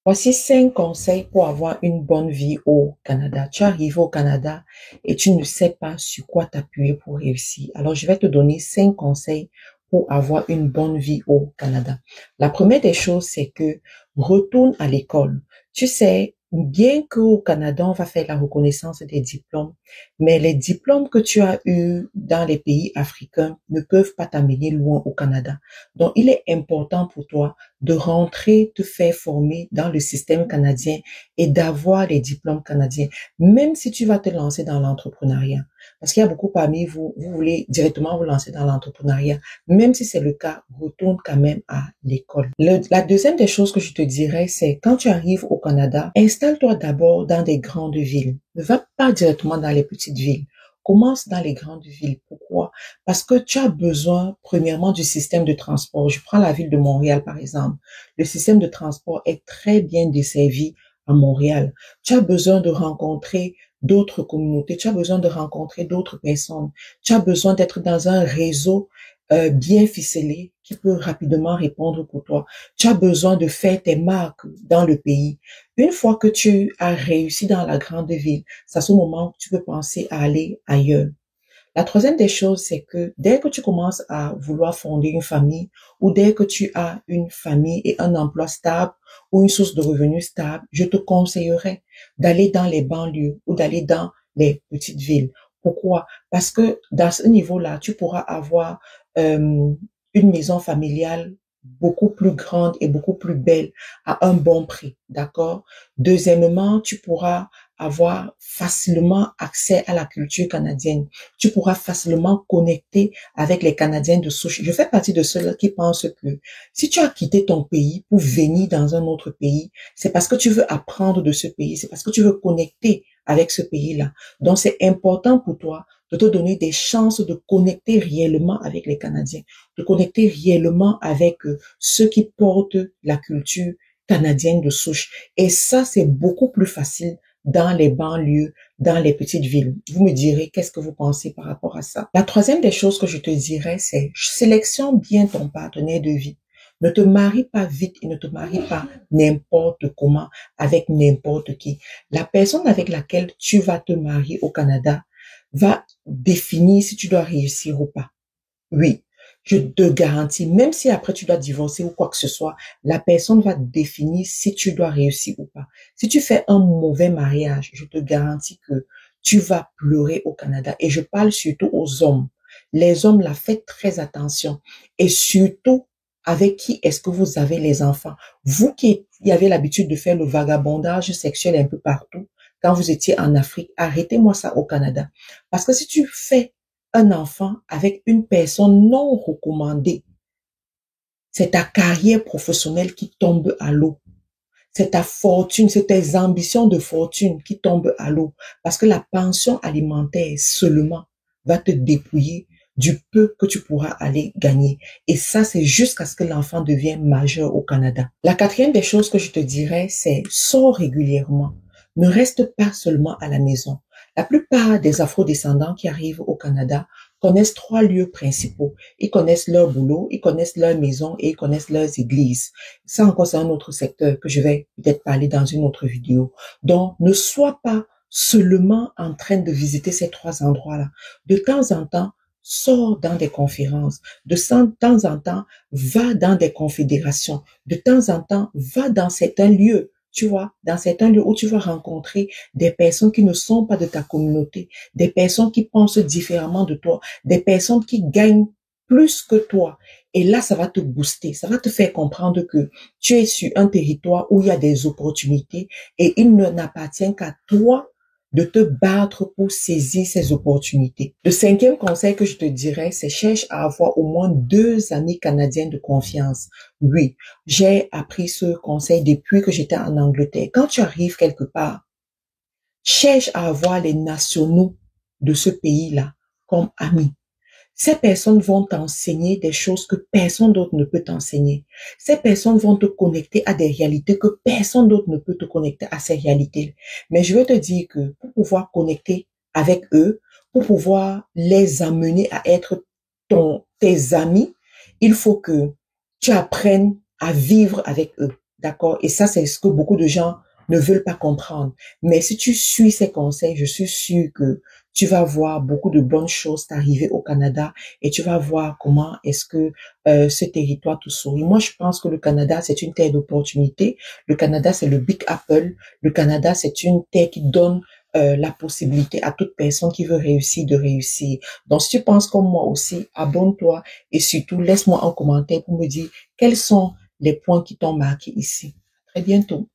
Voici 5 conseils pour avoir une bonne vie au Canada. Tu arrives au Canada et tu ne sais pas sur quoi t'appuyer pour réussir. Alors, je vais te donner 5 conseils pour avoir une bonne vie au Canada. La première des choses, c'est que retourne à l'école. Tu sais, bien qu'au Canada, on va faire la reconnaissance des diplômes, mais les diplômes que tu as eus dans les pays africains ne peuvent pas t'amener loin au Canada. Donc, il est important pour toi de rentrer, te faire former dans le système canadien et d'avoir les diplômes canadiens, même si tu vas te lancer dans l'entrepreneuriat. Parce qu'il y a beaucoup parmi vous, vous voulez directement vous lancer dans l'entrepreneuriat. Même si c'est le cas, retourne quand même à l'école. La deuxième des choses que je te dirais, c'est quand tu arrives au Canada, installe-toi d'abord dans des grandes villes. Ne va pas directement dans les petites villes. Commence dans les grandes villes. Pourquoi? Parce que tu as besoin, premièrement, du système de transport. Je prends la ville de Montréal, par exemple. Le système de transport est très bien desservi à Montréal. Tu as besoin de rencontrer d'autres communautés. Tu as besoin de rencontrer d'autres personnes. Tu as besoin d'être dans un réseau bien ficelé qui peut rapidement répondre pour toi. Tu as besoin de faire tes marques dans le pays. Une fois que tu as réussi dans la grande ville, c'est à ce moment que tu peux penser à aller ailleurs. La troisième des choses, c'est que dès que tu commences à vouloir fonder une famille ou dès que tu as une famille et un emploi stable ou une source de revenus stable, je te conseillerais d'aller dans les banlieues ou d'aller dans les petites villes. Pourquoi? Parce que dans ce niveau-là, tu pourras avoir une maison familiale beaucoup plus grande et beaucoup plus belle à un bon prix, d'accord? Deuxièmement, tu pourras avoir facilement accès à la culture canadienne. Tu pourras facilement connecter avec les Canadiens de souche. Je fais partie de ceux qui pensent que si tu as quitté ton pays pour venir dans un autre pays, c'est parce que tu veux apprendre de ce pays, c'est parce que tu veux connecter avec ce pays-là. Donc, c'est important pour toi de te donner des chances de connecter réellement avec les Canadiens, de connecter réellement avec ceux qui portent la culture canadienne de souche. Et ça, c'est beaucoup plus facile dans les banlieues, dans les petites villes. Vous me direz qu'est-ce que vous pensez par rapport à ça. La troisième des choses que je te dirais, c'est sélectionne bien ton partenaire de vie. Ne te marie pas vite et ne te marie pas n'importe comment avec n'importe qui. La personne avec laquelle tu vas te marier au Canada va définir si tu dois réussir ou pas. Oui, je te garantis, même si après tu dois divorcer ou quoi que ce soit, la personne va définir si tu dois réussir ou pas. Si tu fais un mauvais mariage, je te garantis que tu vas pleurer au Canada. Et je parle surtout aux hommes. Les hommes, là, faites très attention. Et surtout, avec qui est-ce que vous avez les enfants? Vous qui avez l'habitude de faire le vagabondage sexuel un peu partout, quand vous étiez en Afrique, arrêtez-moi ça au Canada. Parce que si tu fais un enfant avec une personne non recommandée, c'est ta carrière professionnelle qui tombe à l'eau. C'est ta fortune, c'est tes ambitions de fortune qui tombent à l'eau. Parce que la pension alimentaire seulement va te dépouiller du peu que tu pourras aller gagner. Et ça, c'est jusqu'à ce que l'enfant devienne majeur au Canada. La quatrième des choses que je te dirais, c'est sors régulièrement. Ne reste pas seulement à la maison. La plupart des afro-descendants qui arrivent au Canada connaissent 3 lieux principaux. Ils connaissent leur boulot, ils connaissent leur maison et ils connaissent leurs églises. Ça encore, c'est un autre secteur que je vais peut-être parler dans une autre vidéo. Donc, ne sois pas seulement en train de visiter ces 3 endroits-là. De temps en temps, sors dans des conférences. De temps en temps, va dans des confédérations. De temps en temps, va dans certains lieux. Tu vois, dans certains lieux où tu vas rencontrer des personnes qui ne sont pas de ta communauté, des personnes qui pensent différemment de toi, des personnes qui gagnent plus que toi. Et là, ça va te booster, ça va te faire comprendre que tu es sur un territoire où il y a des opportunités et il n'appartient qu'à toi de te battre pour saisir ces opportunités. Le cinquième conseil que je te dirais, c'est cherche à avoir au moins 2 amis canadiens de confiance. Oui, j'ai appris ce conseil depuis que j'étais en Angleterre. Quand tu arrives quelque part, cherche à avoir les nationaux de ce pays-là comme amis. Ces personnes vont t'enseigner des choses que personne d'autre ne peut t'enseigner. Ces personnes vont te connecter à des réalités que personne d'autre ne peut te connecter à ces réalités. Mais je veux te dire que pour pouvoir connecter avec eux, pour pouvoir les amener à être tes amis, il faut que tu apprennes à vivre avec eux. D'accord? Et ça, c'est ce que beaucoup de gens ne veulent pas comprendre. Mais si tu suis ces conseils, je suis sûre que tu vas voir beaucoup de bonnes choses t'arriver au Canada et tu vas voir comment est-ce que ce territoire te sourit. Moi, je pense que le Canada, c'est une terre d'opportunité. Le Canada, c'est le Big Apple. Le Canada, c'est une terre qui donne la possibilité à toute personne qui veut réussir de réussir. Donc, si tu penses comme moi aussi, abonne-toi et surtout laisse-moi un commentaire pour me dire quels sont les points qui t'ont marqué ici. À très bientôt.